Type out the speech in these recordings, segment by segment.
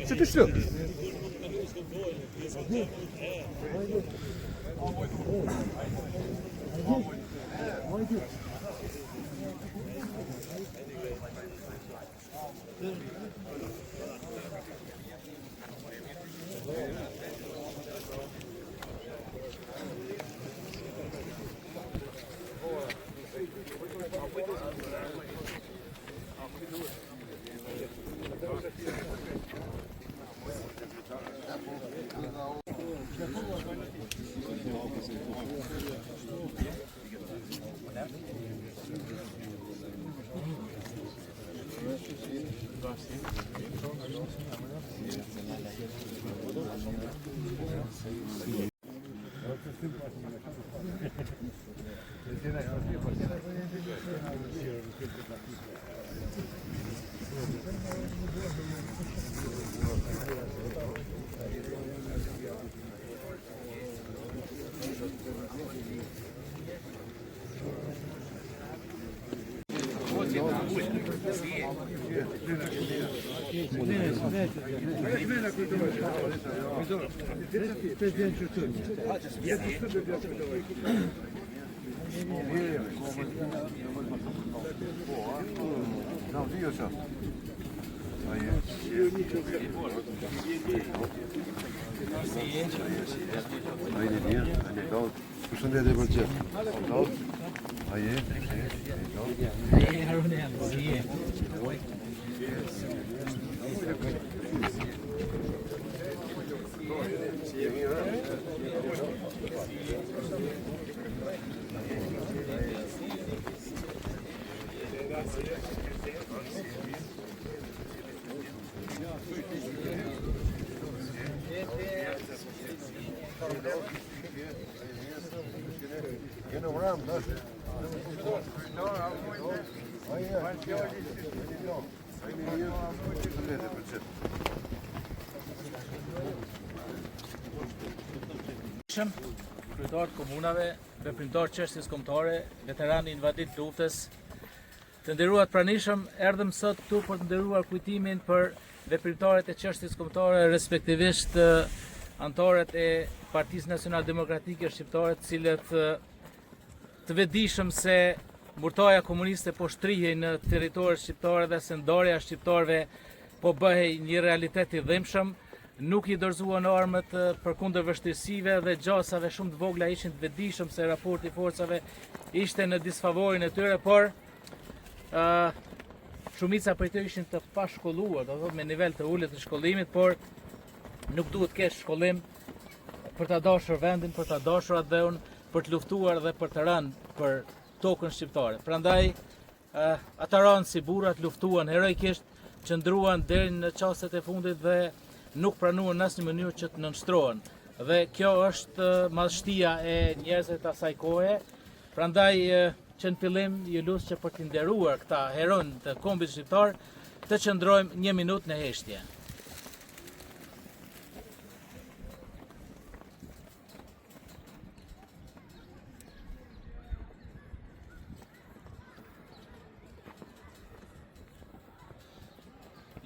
Co ty što? Përshëndetje për gjithë. Grazie. Kryetarët komunave, veprimtar çështjes kombëtare, veteranë invadit luftës. Të nderuar pranishëm, erdhëm sot këtu për të nderuar kujtimin për veprimtarët e çështjes kombëtare, respektivisht anëtarët e Partisë Nacional Demokratike Shqiptare, të cilët të vetëdijshëm se mburtaja komuniste po shtrihej në territoret shqiptare dhe se ndarja e shqiptarëve po bëhej një realitet i dhimbshëm. Nuk i dorëzuan armët përkundër vështirësive dhe gjasave shumë të vogla ishin të vetëdijshëm se raporti i forcave ishte në disfavorin e tyre, por shumica prej tyre ishin të pashkolluar, do thotë me nivel të ulët të shkollimit, por nuk duhet të kesh shkollim për ta dashur vendin, për ta dashur atë dheun, për të luftuar dhe për të rënë për tokën shqiptare. Prandaj ata ranë si burrat, luftuan heroikisht, qëndruan deri në çastet e fundit dhe nuk pranuan në asnjë mënyrë që të nënshtrohen. Dhe kjo është madhështia e njerëzve të asaj kohe. Prandaj që në fillim ju lutem që për të nderuar këta heron të kombit shqiptar, të qëndrojmë 1 minutë në heshtje.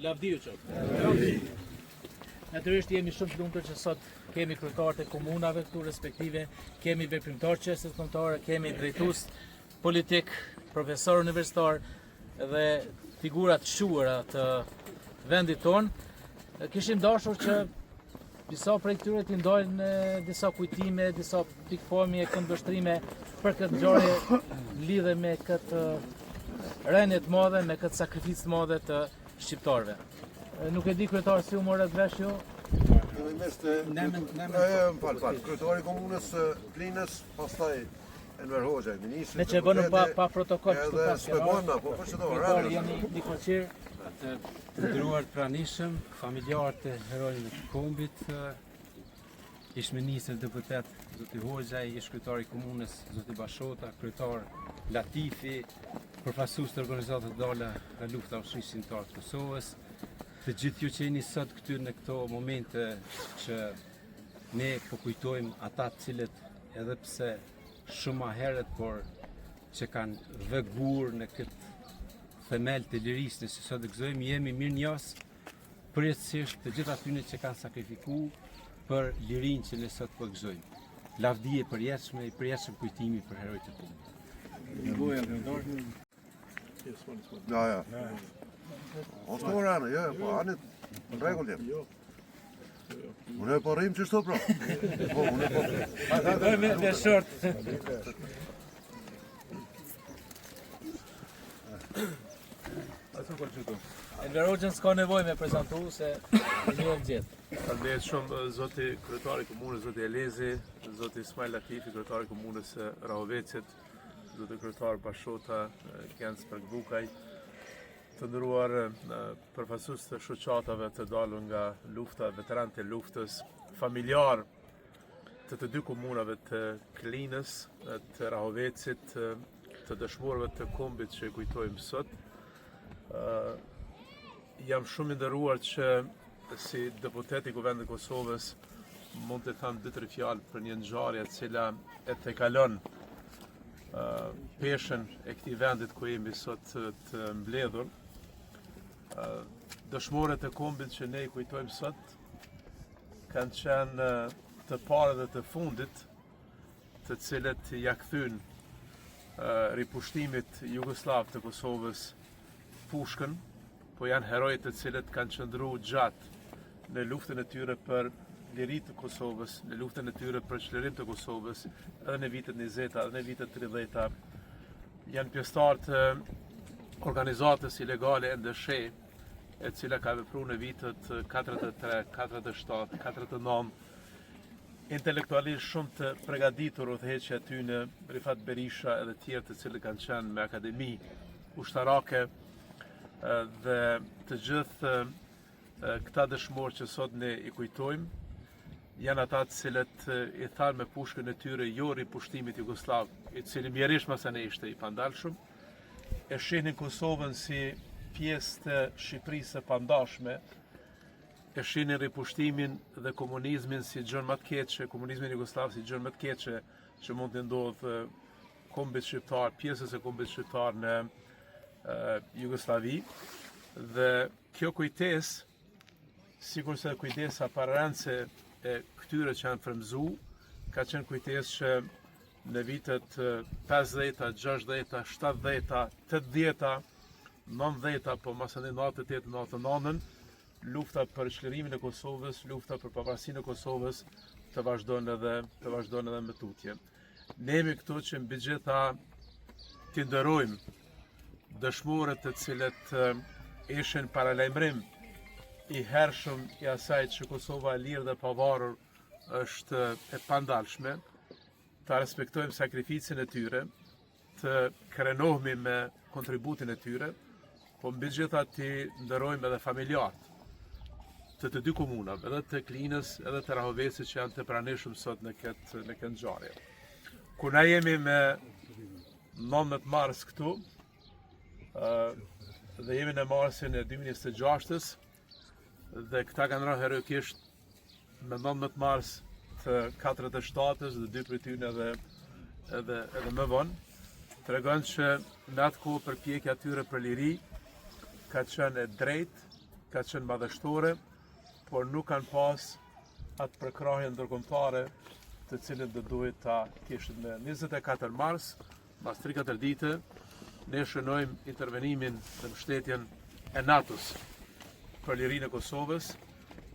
Lavdi u qoftë. Natyrisht jemi shumë të lumtur që sot kemi kryetarët e komunave këtu, respektive kemi veprimtarë çështjes kombëtare, kemi drejtues politik, profesor universitar dhe figura të shuara të vendit tonë. Kishim dashur që disa prej këtyre t'i ndajnë disa kujtime, disa pikpamje, këndvështrime për këtë ngjarje lidhe me këtë rënie të madhe, me këtë sakrificë të madhe të shqiptarëve. Nuk e di kryetar si u morët vesh ju. Kryetari i komunës Klinës, pastaj Enver Hoxha, ministri. Me që bënu pa protokoll edhe s'pëbojmë, po për çdo kryetar jeni një koqir. Të nderuar pranishëm, familjarët e heronjve të kombit, ish ministër deputet zoti Hoxha, ish kryetari i komunës zoti Bashota, kryetar Latifi, përfaqësues të organizatave të dala nga lufta ushtrisë të Kosovës. Të gjithë ju që jeni sot këtu në këto momente që ne po kujtojmë ata të cilët edhe pse shumë ma herët, por që kanë vëgur në këtë themel të lirisë nëse sot gëzojmë, jemi mirënjohës përjetësisht të gjithë atyre që kanë sakrifikuar për lirinë që ne sot po gëzojmë. Lavdi e përjetshme, i përjetshëm kujtimi për herojtë e kombit. Ja. Është oranë, jo, po anit në rregull jam. Unë po rrim çështo pra. Po unë po. Me short. Enver Hoxhën s'ka nevojë me prezantu se një gjithë. Faleminderit shumë zoti kryetari i komunës, zoti Elezi, zoti Ismail Latifi, kryetari i komunës Rahovecit, zoti kryetar Bashota, Gjensberg Bukaj, të nderuar përfaqësues të shoqatave të dalur nga lufta, veteranët e luftës, familjar të dy komunave të Klinës, të Rahovecit, të dëshmorëve të kombit që kujtojmë sot. Jam shumë i nderuar që si deputet i Kuvendit të Kosovës mund të them 2-3 fjalë për një ngjarje e cila e tejkalon peshën e këtij vendit ku jemi sot të mbledhur. Dëshmorët e kombit që ne i kujtojmë sot kanë qenë të parë dhe të fundit, të cilët ja kthyn ripushtimit jugosllav të Kosovës pushkën, po janë herojë të cilët kanë qëndruar gjatë në luftën e tyre për lirinë të Kosovës, në luftën e tyre për çlirim të Kosovës, edhe në vitet 20, edhe në vitet 30. Janë pjesëtar të organizatës ilegale NDSH, e cila ka vepruar në vitet 43, 47, 49, intelektualisht shumë të përgatitur udhëheqja e tyre, Rifat Berisha edhe tjerë të cilët kanë qenë me akademi ushtarake, dhe të gjithë këta dëshmorë që sot ne i kujtojmë, janë ata të cilët i thanë me pushkën e tyre jo ripushtimit Jugoslav, i cili mjerisht masane ishte i pandalshëm, e shihnin Kosovën si pjesë të Shqipërisë së pandashme, e shihnin ripushtimin dhe komunizmin si gjën më të keqe, komunizmin Jugoslav si gjën më të keqe që mund të ndodhë kombit shqiptar, pjesës e kombit shqiptar në Jugoslavi, dhe kjo kujtesë, sikur se kujdesa pararendse e këtyre që janë frymzu, ka qenë kujtesë që në vitet 50, 60, 70, 80, 90, po masën e 98, 99, lufta për çlirimin e Kosovës, lufta për pavarësinë e Kosovës të vazhdon edhe me tutje. Ne jemi këtu që mbi gjitha t'i nderojmë dëshmorët të cilët ishin paralajmërim i hershëm i asaj që Kosova e lirë dhe pavarur është e pandalshme, ta respektojmë sakrificën e tyre, të krenohemi me kontributin e tyre, po mbi gjitha t'i nderojmë edhe familjarët të dy komunave, edhe të Klinës, edhe të Rahovesit që janë të pranishëm sot në këtë ngjarje. Kur na jemi me 19 mars këtu, dhe jemi në marsin e 2026-ës, dhe këta kanë rënë heroikisht me 19 mars të 47-ës dhe 2 prej tyre edhe më vonë, tregon që në atë kohë përpjekja tyre për liri ka qenë e drejtë, ka qenë madhështore, por nuk kanë pas atë përkrahje ndërkombëtare të cilën do duhet ta kishin. Në 24 mars, pas 3-4 ditë, ne shënojmë intervenimin dhe mbështetjen e NATO-s për lirinë e Kosovës,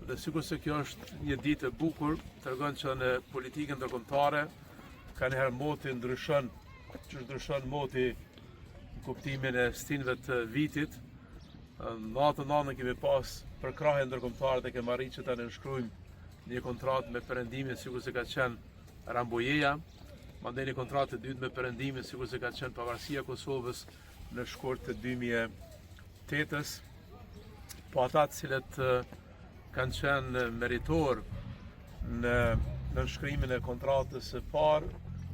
dhe sikur se kjo është një ditë e bukur, tregon që në politikën ndërkombëtare ka njëherë moti ndryshon, që ndryshon moti në kuptimin e stinëve të vitit. Në atë nanë kemi pas përkrahje ndërkombëtare dhe kemi arritur që ta nënshkruajmë një kontratë me Perëndimin sikur se ka qenë Rambojeja, mandej një kontratë të dytë me Perëndimin sikur se ka qenë pavarësia e Kosovës në shkurt të 2008-s. Po ata të cilët kanë qenë meritor në nënshkrimin e kontratës së parë,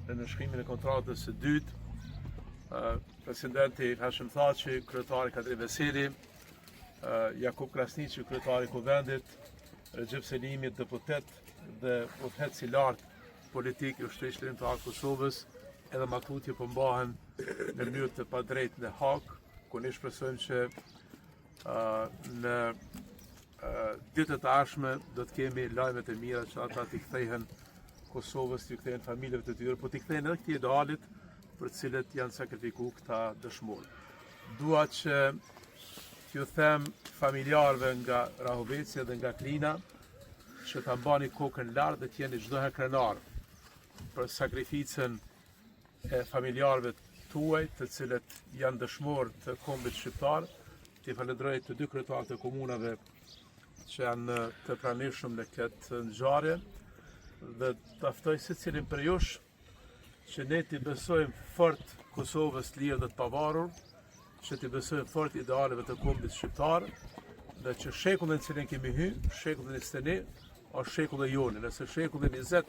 në nënshkrimin e kontratës së dytë, presidenti Hashim Thaçi, kryetari Kadri Veseli, Jakub Krasniqi, kryetari i Kuvendit, Recep Selimi, deputet dhe udhëheqës i lartë politik i ushtrisë shërimtar të Kosovës, edhe matutje po mbahen në mënyrë të padrejtë në Hag, ku ne shpresojmë që në ditët e ardhshme do të kemi lajmet e mira që ata t'i kthehen Kosovës, t'i kthehen familjeve të tyre, po t'i kthehen edhe këtij idealit për të cilët janë sakrifikuar këta dëshmorë. Dua që t'ju them familjarëve nga Rahoveci dhe nga Klina që ta mbani kokën lart dhe t'jeni çdo herë krenar për sakrificën e familjarëve tuaj, të cilët janë dëshmorë të kombit shqiptar. T'i falenderoj të dy kryetarët e komunave që janë të pranishëm në këtë ngjarje dhe ta ftoj secilin për jush që ne t'i besojmë fort Kosovës lirë dhe të pavarur, që t'i besojmë fort idealeve të kombit shqiptar, dhe që shekullin cilin kemi hyrë, shekullin 21, është shekullin jonë. Nëse shekullin 20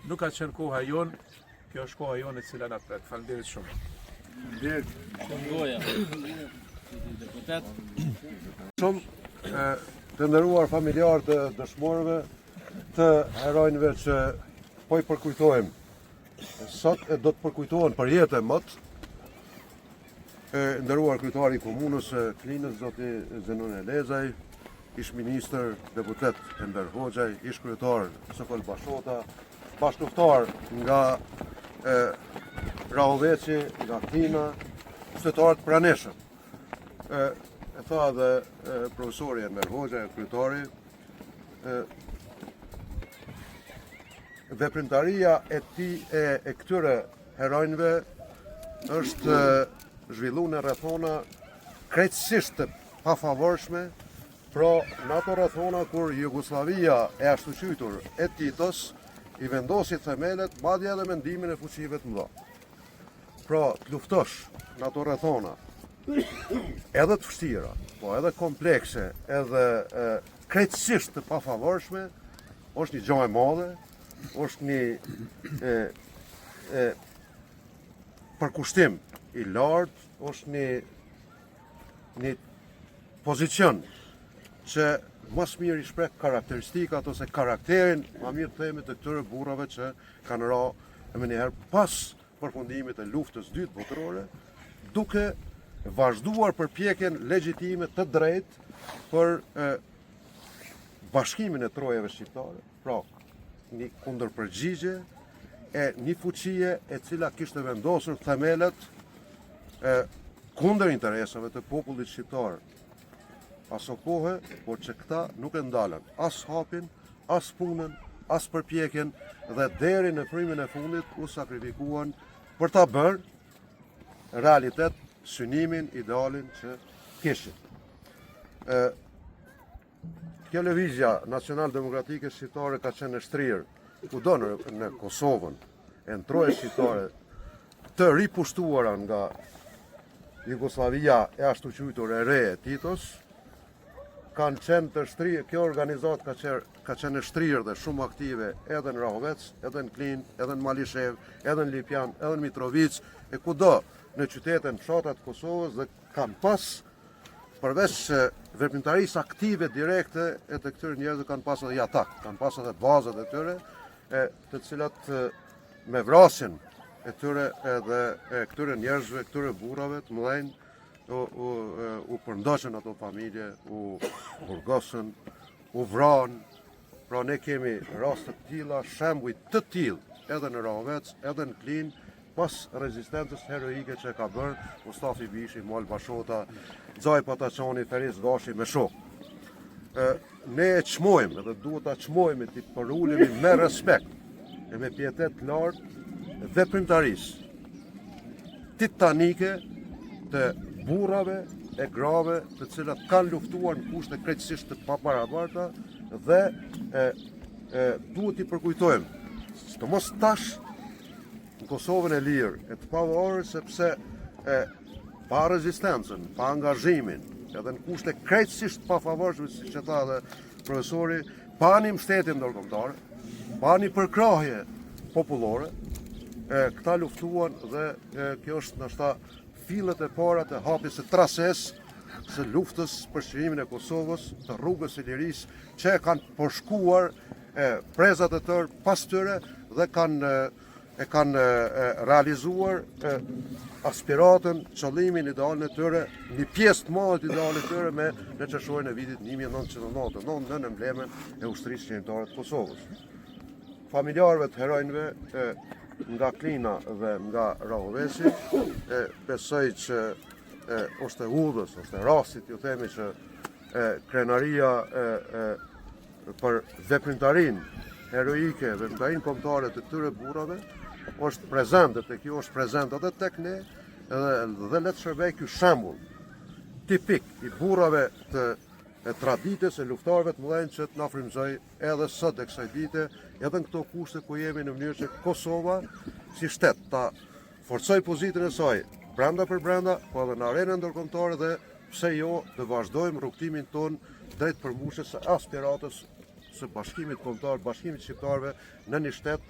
nuk ka qenë koha jonë, kjo është koha jonë e cila na pret. Faleminderit shumë. Shumë të nderuar familjarë të dëshmorëve, të heronjve që po i përkujtojmë. Sot e do të përkujtohen për jetë e mëtë, nderuar kryetari i komunës së Klinës, zoti Zenon Elezaj, ish ministër, deputet Enver Hoxhaj, ish kryetar Sokol Bashota, bashkëftar nga Rahoveci, nga Klina, qytetarët praneshëm. E tha dhe profesori Enver Hoxhaj, kryetari, veprimtaria e këtyre heronjve është zhvilluar në rrethona krejtësisht të pafavorshme, pra në ato rrethona kur Jugosllavia e ashtuqytur e Titos i vendosi themelet, madje edhe mendimin e fuqive të mëdha. Pra të luftosh në ato rrethona edhe të vështira, po edhe komplekse, edhe krejtësisht të pafavorshme, është një gjë e madhe, është një përkushtim i lartë, është një pozicion që mas mirë i shpreh karakteristikat ose karakterin, ma mirë të themi, të këtyre burrave që kanë ra me njëherë pas përfundimit e luftës dytë botërore, duke vazhduar përpjekjen legjitime të drejtë për bashkimin e trojave shqiptare, pra një kundërpërgjigje e një fuqie e cila kishte vendosur themelet kundër interesave të popullit shqiptar. Aso kohë, por që këta nuk e ndalën as hapin, as punën, as përpjekjen dhe deri në frymin e fundit u sakrifikuan për ta bërë realitet synimin, idealin që kishin. Kjo lëvizja Nacional Demokratike Shqiptare ka qenë e shtrirë kudo në Kosovën, e në troje shqiptare të ripushtuara nga Jugoslavia e ashtu quajtur e re e Titos, kanë qenë të shtrirë, kjo organizat ka qenë e shtrirë dhe shumë aktive edhe në Rahovec, edhe në Klin, edhe në Malishev, edhe në Lipjan, edhe në Mitrovic, e kudo në qytete në fshatat Kosovës dhe kanë pas, përveç veprimtarisë aktive direkte e të këtyre njerëzve kanë pas edhe atak, kanë pas edhe bazat e tyre, të cilat me vrasjen e tyre edhe këtyre njerëzve, këtyre burrave të mëdhenj, u përndoqën ato familje, u burgosën, u vranë. Pra ne kemi raste të tilla, shembuj të tillë edhe në Rahovec, edhe në Klin, pas rezistencës heroike që ka bërë Mustafi Bishi, Mal Bashota, Xhaj Pataqani, Feris Gashi me shok. Ne e çmojmë dhe duhet ta çmojmë ti përulemi me respekt e me pietet lartë veprimtarisë titanike të burrave e grave të cilat kanë luftuar në kushte krejtësisht të paparabarta dhe duhet i përkujtojmë, sidomos tash në Kosovën e lirë e të pavarur, sepse pa rezistencën, pa angazhimin, edhe në kushte krejtësisht pafavorshme, siç e tha dhe profesori, pa një mbështetje ndërkombëtare, pa një përkrahje popullore, këta luftuan dhe kjo është ndoshta fillet e para të hapjes së trases së luftës për çlimin e Kosovës, të rrugës së lirisë që kanë përshkuar prezat e tërë pas tyre dhe kanë realizuar aspiratën, qëllimin, idealin e tyre, një pjesë të madhe të idealit të tyre me në qershorën e vitit 1999 në emblemen e ushtrisë qendrore të Kosovës. Familjarëve të heronjve nga Klina dhe nga Rahoveci, besoj që është e udhës, është e rastit, ju themi që krenaria për veprimtarinë heroike, veprimtarinë kombëtare të këtyre burrave është prezente, te kjo është prezente edhe tek ne, dhe le të shërbej ky shembull tipik i burrave të traditës e luftarëve të mëdhenj që të na frymëzoj edhe sot e kësaj dite, edhe në këto kushte ku jemi, në mënyrë që Kosova si shtet ta forcoj pozitën e saj brenda për brenda, po edhe në arenën ndërkombëtare dhe pse jo të vazhdojmë rrugtimin ton drejt përmbushjes së aspiratës së bashkimit kombëtar, bashkimit shqiptarëve në një shtet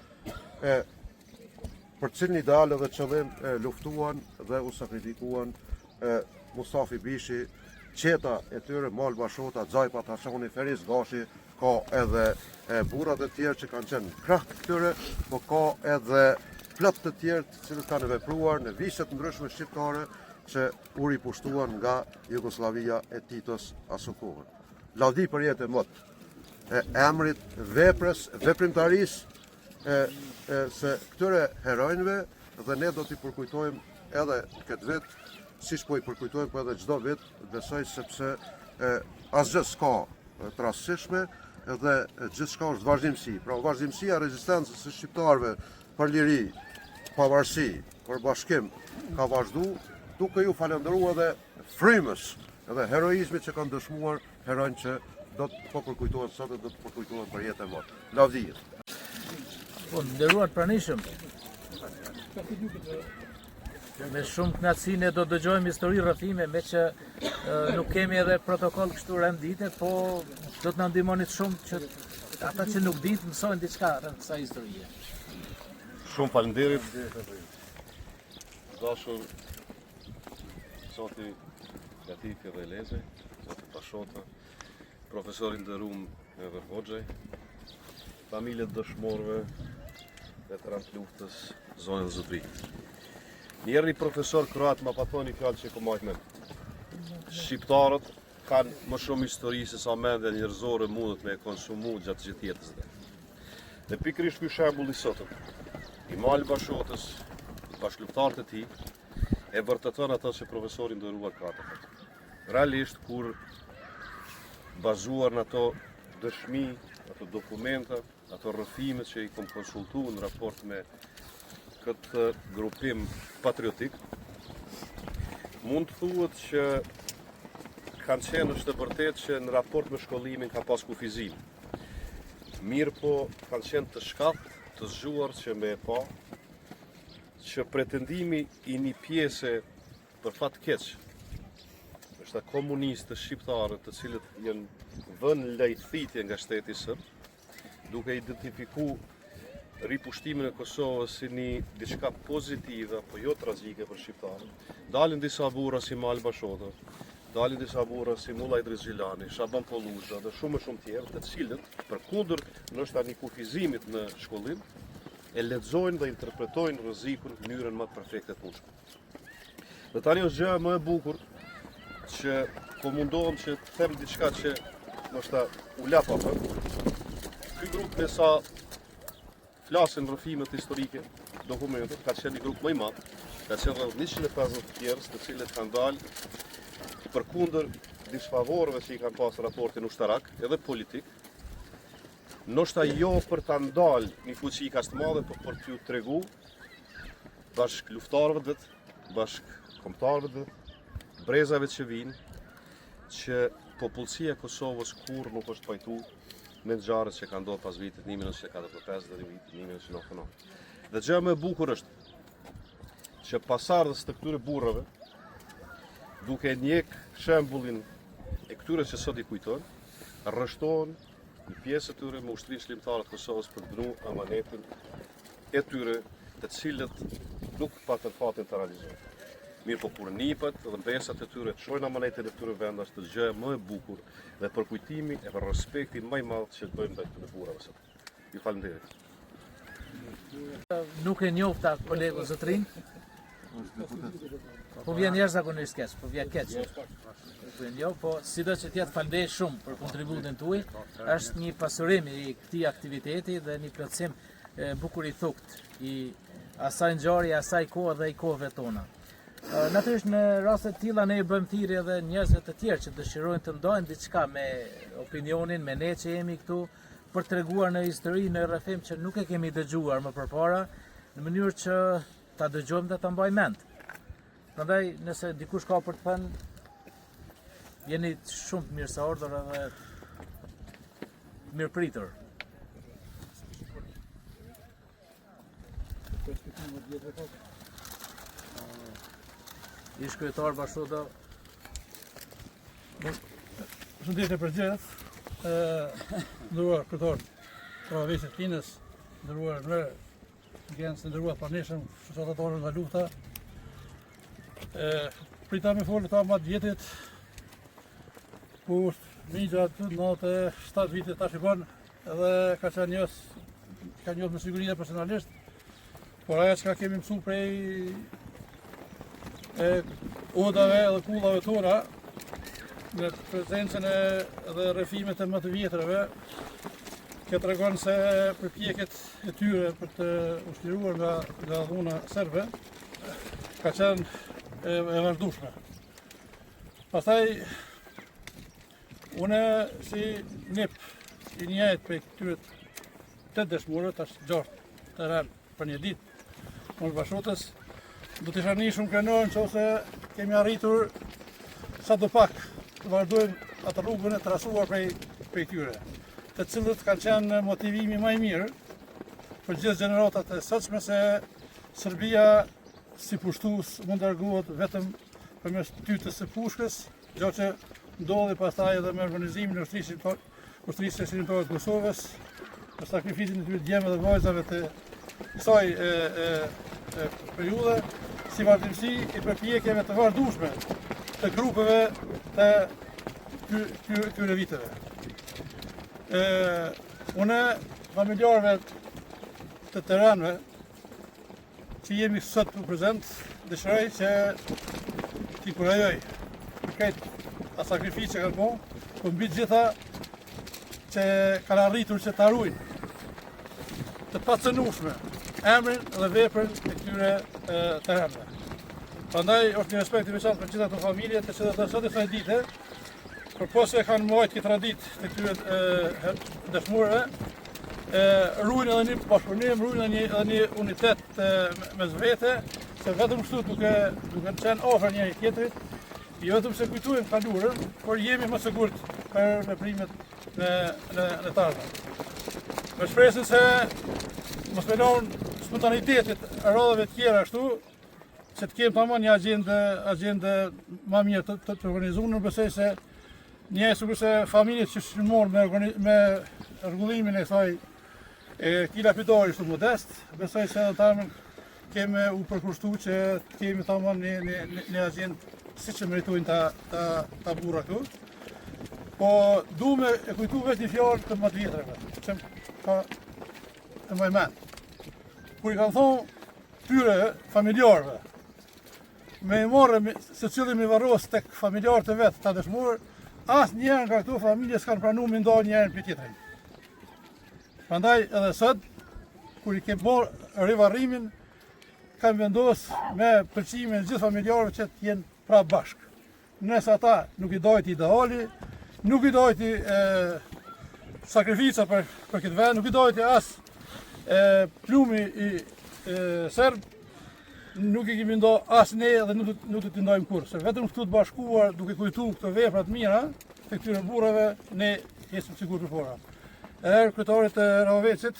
për cilin ideal dhe qëllim luftuan dhe u sakrifikuan Mustafi Bishi, qeta e tyre, Mal Bashota, Xhaj Pataqani, Feris Gashi, ka edhe burrat e tjerë që kanë qenë krah të këtyre, po ka edhe plot të tjerë të cilët kanë vepruar në vishje të ndryshme shqiptare që u ripushtuan nga Jugoslavia e Titos aso kohë. Lavdi për jetë e mot, emrit, veprës, veprimtarisë se këtyre heronjve dhe ne do t'i përkujtojmë edhe këtë vit, siç po i përkujtojmë po edhe çdo vit, besoj sepse asgjë s'ka të rastësishme dhe gjithçka është vazhdimsi. Pra vazhdimësia e rezistencës së shqiptarëve për liri, pavarësi, për bashkim ka vazhdu, duke ju falendëruar edhe frymës edhe heroizmit që kanë dëshmuar heronj që do të po përkujtohen sot dhe do të përkujtohen për jetë e mot. Lavdi. Po, nderuar pranishëm, Me shumë knatësi ne do dëgjojmë histori rrëfime, me që nuk kemi edhe protokoll kështu rendite, po do të na ndihmonit shumë që ata që nuk dinë të mësojnë diçka rreth kësaj historie. Shumë faleminderit. Dashur zoti Latifi dhe Leze, zoti Pashota, profesorin nderuar Ever Hoxhaj, familjet dëshmorëve, veteran të luftës, zonën Zotri. Njeri profesor kroat ma patoni fjallë që komajt me. Shqiptarët kanë më shumë histori se sa mendja njerëzore mundet me konsumu gjatë gjithë jetës dhe. Dhe pikërisht ky shembull i sotëm, i Mal Bashotës, bashkëlufttarët e tij, e vërteton ato që profesori nderuar ka të thotë. Realisht kur bazuar në ato dëshmi, ato dokumenta, ato rrëfime që i kom konsultuar në raport me këtë grupim patriotik, mund të thuhet që kanë qenë është të vërtet që në raport me shkollimin ka pas kufizim. Mirë po kanë qenë të shkapt, të zgjuar që me e pa, që pretendimi i një pjese për fat keq, është komunistë shqiptarë të cilët janë vënë lejthitje nga shteti sërb, duke identifiku ripushtimin e Kosovës si një diçka pozitive apo jo tragjike për shqiptarët. Dalin disa burra si Mal Bashota, dalin disa burra si Mulla Idris Xhilani, Shaban Polluxha dhe shumë tjerë, të cilët përkundër ndoshta një kufizimit në shkollim, e lexojnë dhe interpretojnë rrezikun në mënyrën më të perfekte të mundshme. Dhe tani është gjëja më e bukur që po mundohem që të them diçka që ndoshta u lap apo. Ky grup me sa flasin rrëfimet historike, dokumentet, ka qenë një grup më i madh, ka qenë rreth 150 njerëz të cilët kanë dalë përkundër disfavorëve që i kanë pas raportin ushtarak, edhe politik, ndoshta jo për ta ndalë një fuqi kaq të madhe, por për t'ju tregu bashk luftarëve vet, bashk kombëtarëve vet, brezave që vinë, që popullsia e Kosovës kur nuk është pajtuar me ngjarjet që kanë ndodhur pas vitit 1945 dhe vitit 1999. Dhe gjëja më e bukur është që pasardhës të këtyre burrave, duke njek shembullin e këtyre që sot i kujtojnë, rreshtohen një pjesë të tyre me ushtrinë shlimtare të Kosovës për të bënuar amanetin e tyre, të cilët nuk patën fatin të realizojnë. Mirë po kur nipet dhe mbesat e tyre të shojnë amanetin e tyre venda është të gjëja më e bukur dhe për kujtimi e për respektin më i madh që bëjmë ndaj këtyre burrave sot. Ju falenderoj. Nuk e njofta kolegu Zotrin, po vjen jashtëzakonisht keq, po vjen keq. Po sido që t'jetë falenderoj shumë për kontributin tuaj, është një pasurim i këtij aktiviteti dhe një plotësim bukur i thukt i asaj ngjarje, asaj kohe dhe i kohëve tona. Natyrisht në raste të tilla ne i bëjmë thirrje edhe njerëzve të tjerë që dëshirojnë të ndajnë diçka me opinionin, me ne që jemi këtu për treguar në histori, në rrëfim që nuk e kemi dëgjuar më përpara, në mënyrë që ta dëgjojmë dhe ta mbajmë mend. Prandaj nëse dikush ka për të thënë, jeni shumë të mirë se ardhur edhe mirëpritur. Ish kryetar Bashota. Përshëndetje për gjithë, ndëruar kryetar provincës Tinës, ndëruar në gjensë, ndëruar pranishëm, shoqatatorë nga lufta. Prita me folë ta matë vjetit, ku migja të 97 vite tash i bën, edhe ka qenë njës me sigurinë personalisht, por aja që ka kemi mësu prej odave dhe kullave tona në prezencën dhe rrëfimet e më të vjetrave, që tregon se përpjekjet e tyre për të ushtruar nga dhuna serbe ka qenë e vazhdueshme. Pastaj une si nip i njëjtë për këtyre 8 dëshmorët, tash 6 të rënë për një ditë, Mal Bashotës, do të shani shumë krenorën që ose kemi arritur sa do pak të vazhdojmë atë rrugën e trasuar prej tyre, të cilët kanë qenë motivimi më i mirë për gjithë gjeneratat e sotshme se Serbia si pushtues mund largohet vetëm përmes tytës së pushkës, gjë që ndodhi pastaj edhe me organizimin e ushtrisë shërimtare të Kosovës, me sakrificin e tyre djemve dhe vajzave të kësaj periudhe, si vazhdimsi i përpjekjeve të vazhdueshme të grupeve të këtyre viteve. Une familjarëve të Tiranëve që jemi sot për prezent, dëshiroj që t'i kurajoj këtë a sakrificë që kanë po, po mbi gjitha që kanë arritur që t'arrujnë të pacënueshme emrin dhe veprën e këtyre Tiranëve. Prandaj është një respekt i veçantë për gjitha ato familje të cilat sot e kësaj dite, përpos e kanë mbajtur këtë traditë të këtyre dëshmorëve, ruajnë edhe një bashkëpunim, ruajnë edhe një unitet mes vete, se vetëm kështu duke qenë afër njëri tjetrit, jo vetëm se kujtojmë të kaluarën, por jemi më sigurt për veprimet në të ardhmen. Me shpresën se mos me lënë spontanitetit rrodhave të tjera ashtu, që të kemë tamam një agjendë më mirë të organizuar, në besoj se një se familjet që shërmon me rregullimin e kësaj këtij lapidari shumë modest, besoj se tamam kemi u përkushtu që të kemi tamam një agjendë siç e meritojnë ta burra këtu. Po duhem e kujtu vetë një fjalë të më të vjetrave, që ka e më mend. Kur i kanë thonë tyre familjarëve, me i morë se cili mi varros tek familjarët e vetë ta dëshmorë, asë njerën nga këtu familje s'kanë pranu me ndohë njerën për tjetërin. Prandaj edhe sot, kur i kemë borë rivarrimin, kam vendosë me përqimin gjithë familjarëve që t'jenë pra bashkë. Nëse ata nuk i dojti ideali, nuk i dojti sakrifica për këtë vend, nuk i dojti asë plumi i serb, nuk i kemi ndo asë ne dhe nuk të ndojmë kur. Se vetëm këtu të bashkuar duke kujtu këtë veprat mira të këtyre burrave, ne jesim sigur të fora. Erë kryetarit e Ravecit,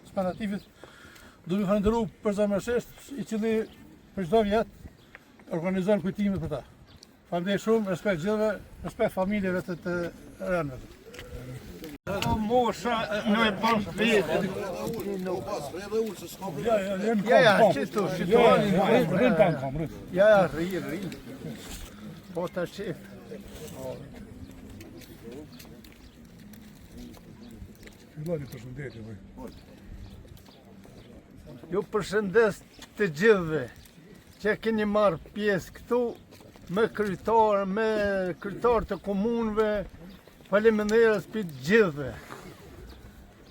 spanativit, du me falenderu përzemërsisht i cili për çdo vjet organizon kujtimet për ta. Falenderoj shumë, respekt gjithëve, respekt familjeve të rënëve. Mosha në e bën vetë. Ja, rri. Po ta shif. Ju përshëndes të gjithëve që keni marrë pjesë këtu me kryetar të komunëve. Faleminderit për të gjithëve.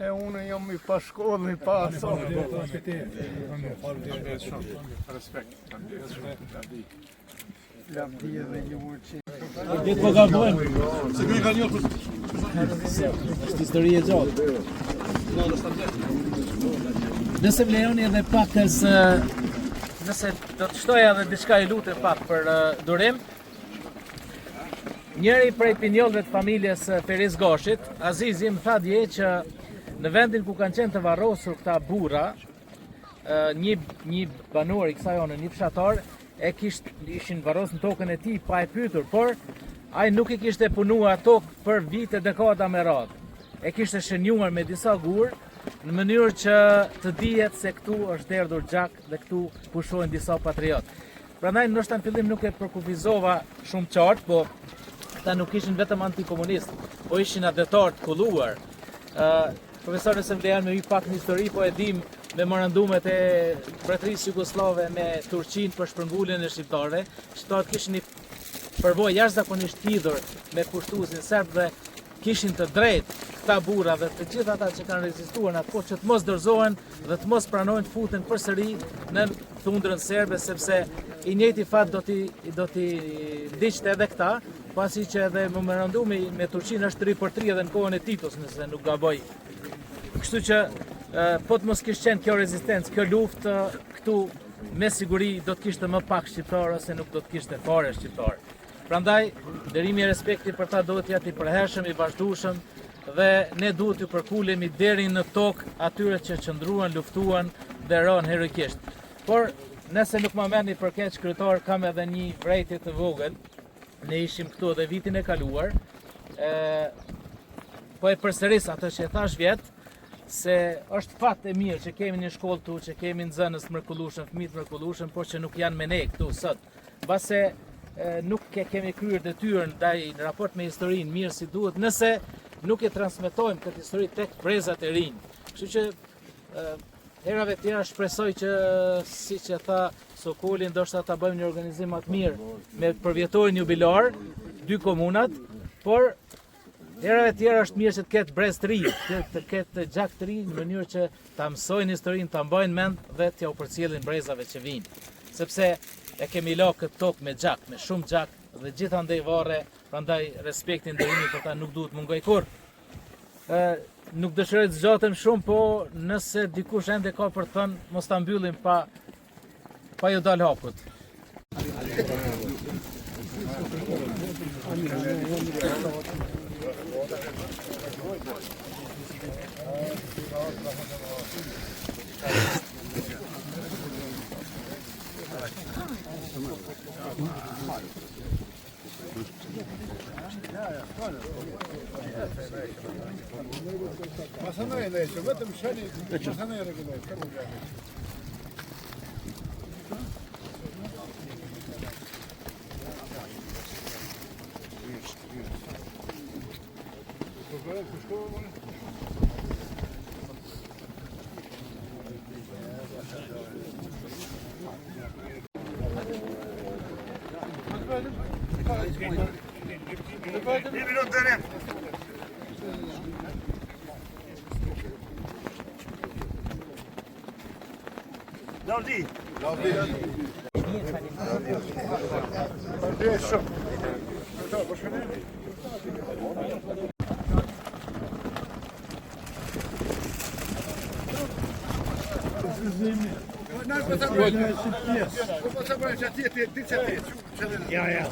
E unë jam i pa shkollë, i pa aso. Lavdi edhe ju që... Ditë po gabojmë. Se kërë ka njërë është histori e gjatë. Nëse vlejoni edhe pak nëse do të shtoja edhe diçka i lutem pak për durim. Njëri prej pinjollëve të familjes Feriz Gashit, Azizi, më tha dje që në vendin ku kanë qenë të varrosur këta burra, një banor i kësaj one, një fshatar, ishin varrosur në tokën e tij pa e pyetur, por ai nuk i kishte punuar tokë për vite dekada me radhë. E kishte shënjuar me disa gur në mënyrë që të dihet se këtu është erdhur gjak dhe këtu pushojnë disa patriot. Prandaj ndoshta në fillim nuk e përkufizova shumë qartë, po ata nuk ishin vetëm antikomunistë, po ishin adetar të kulluar. Profesor se vlejan me pak një histori, po e dim memorandumet e Mbretërisë Jugoslave me Turqinë për shpërnguljen e shqiptarëve. Shqiptarët kishin një përvojë jashtëzakonisht hidhur me pushtuesin serb dhe kishin të drejtë këta burra dhe të gjithë ata që kanë rezistuar në atë kohë që të mos dorëzohen dhe të mos pranojnë të futen përsëri në thundrën serbe, sepse i njëjti fat do t'i ndiqte edhe këta, pasi që edhe memorandumi me Turqinë është 3/3 edhe në kohën e Titos, nëse nuk gaboj. Kështu që po të mos kishte qenë kjo rezistencë, kjo luftë këtu me siguri do të kishte më pak shqiptar ose nuk do të kishte fare shqiptar. Prandaj, dërimi e respekti për ta duhet të jetë i përhershëm, i vazhdueshëm dhe ne duhet të përkulemi deri në tokë atyre që qëndruan, luftuan dhe rënë heroikisht. Por nëse nuk ma merrni për keq kryetar, kam edhe një vërejtje të vogël. Ne ishim këtu edhe vitin e kaluar. Po e përsëris atë që e thash vjet, se është fat e mirë që kemi një shkollë këtu, që kemi nxënës të mrekullueshëm, fëmijë të mrekullueshëm, por që nuk janë me ne këtu sot. Mbase nuk kemi kryer detyrën ndaj në raport me historinë mirë si duhet, nëse nuk e transmetojmë këtë histori tek brezat e rinj. Kështu që herave tjera shpresoj që, siç e tha Sokoli, ndoshta ta bëjmë një organizim më të mirë me përvjetorin jubilar, 2 komunat, por herave tjera është mirë që të ketë brez të rinj, të ketë gjak të rinj në mënyrë që ta mësojnë historinë, ta mbajnë mend dhe t'ja u përcjellin brezave që vinë. Sepse e kemi la këtë tokë me gjak, me shumë gjak dhe gjithandej varre, prandaj respektin dhe rinjit për ta nuk duhet mungoj kurrë. Nuk dëshiroj të zgjatem shumë, po nëse dikush ende ka për të thënë, mos ta mbyllim pa ju dal haput. Masanoj neće, vetëm shani, masanoj rregulloj. Bir minut derim. Lavdi. Ja, ja.